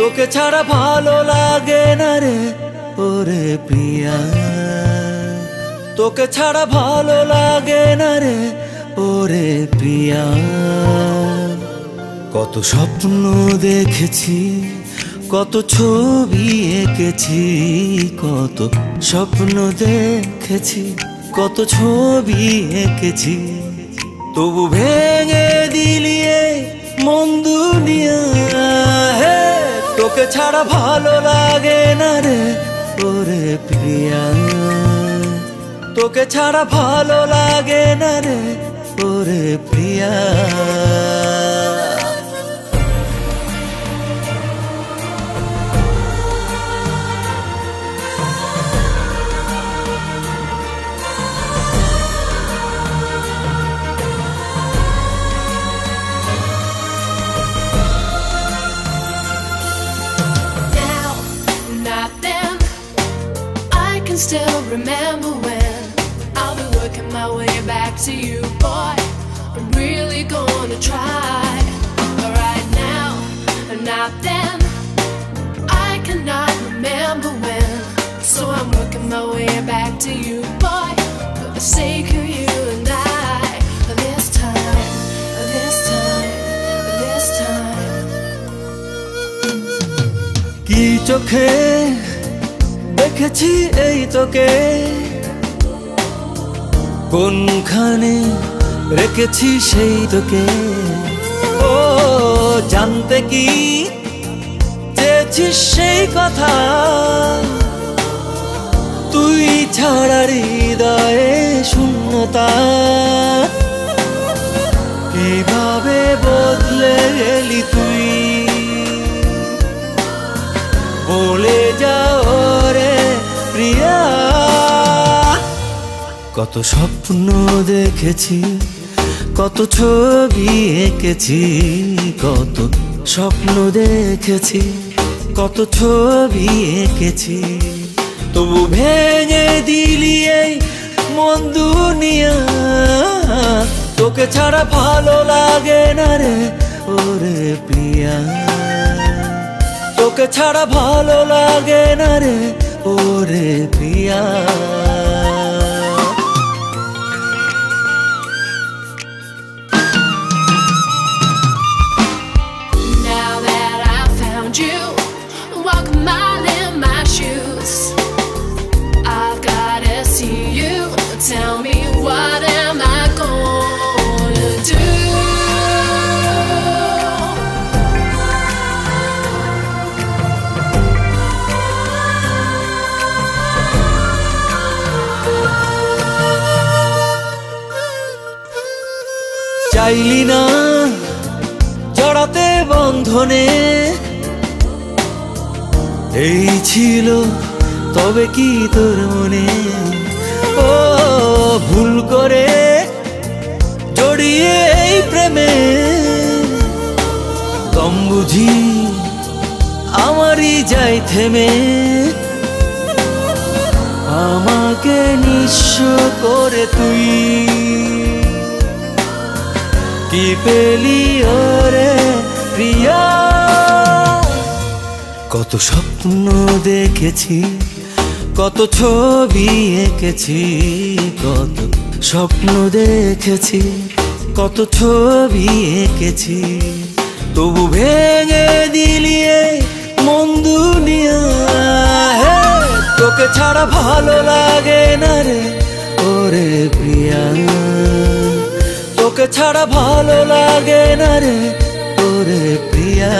তোকে ছাড়া ভালো লাগে না রে ওরে প্রিয়া, তোকে ছাড়া ভালো লাগে না রে ওরে প্রিয়া। কত স্বপ্ন দেখেছি, কত ছবি এঁকেছি, কত স্বপ্ন দেখেছি, কত ছবি এঁকেছি, তবু ভেঙে দিলি মন দুনিয়া। হে তোকে ছাড়া ভালো লাগে না রে ওরে প্রিয়া, তোকে ছাড়া ভালো লাগে না রে ওরে প্রিয়া। Still remember when I'll be working my way back to you, boy. I'm really gonna try. But right now, not then. I cannot remember when, so I'm working my way back to you, boy. For the sake of you and I, this time, this time, this time. কি চোখে দেখেছি এই তোকে, কোনখানে রেখেছি সেই তোকে। ও জানতে কি চেয়েছিস সেই কথা, তুই ছাড়া হৃদয়ে শূন্যতা। কিভাবে বদলে গেলি তুই, বলে যাও রে প্রিয়া। কত স্বপ্ন দেখেছি, কত ছবি এঁকেছি, কত স্বপ্ন দেখেছি, কত ছবি এঁকেছি, তবু ভেঙে দিলি এই মন দুনিয়া। তোকে ছাড়া ভালো লাগে না রে ওরে প্রিয়া, তোকে ছাড়া ভালো লাগে না রে ওরে প্রিয়া। Now that I found you, walk a mile in my shoes. I've gotta see you. Tell me, what am I gonna do? চাইলি না জড়াতে বন্ধনে, এই ছিল তবে কি তোর মনে। ও ভুল করে জড়িয়ে এই প্রেমে, দম বুঝি আমারই যাই থেমে। আমাকে নিঃস্ব করে তুই কি পেলি ওরে প্রিয়া। কত স্বপ্ন দেখেছি, কত ছবি এঁকেছি, কত স্বপ্ন দেখেছি, কত ছবি এঁকেছি, তবু ভেঙে দিলি মন দুনিয়া। হে তোকে ছাড়া ভালো লাগে না রে ওরে প্রিয়া, তোকে ছাড়া ভালো লাগে না রে ওরে প্রিয়া।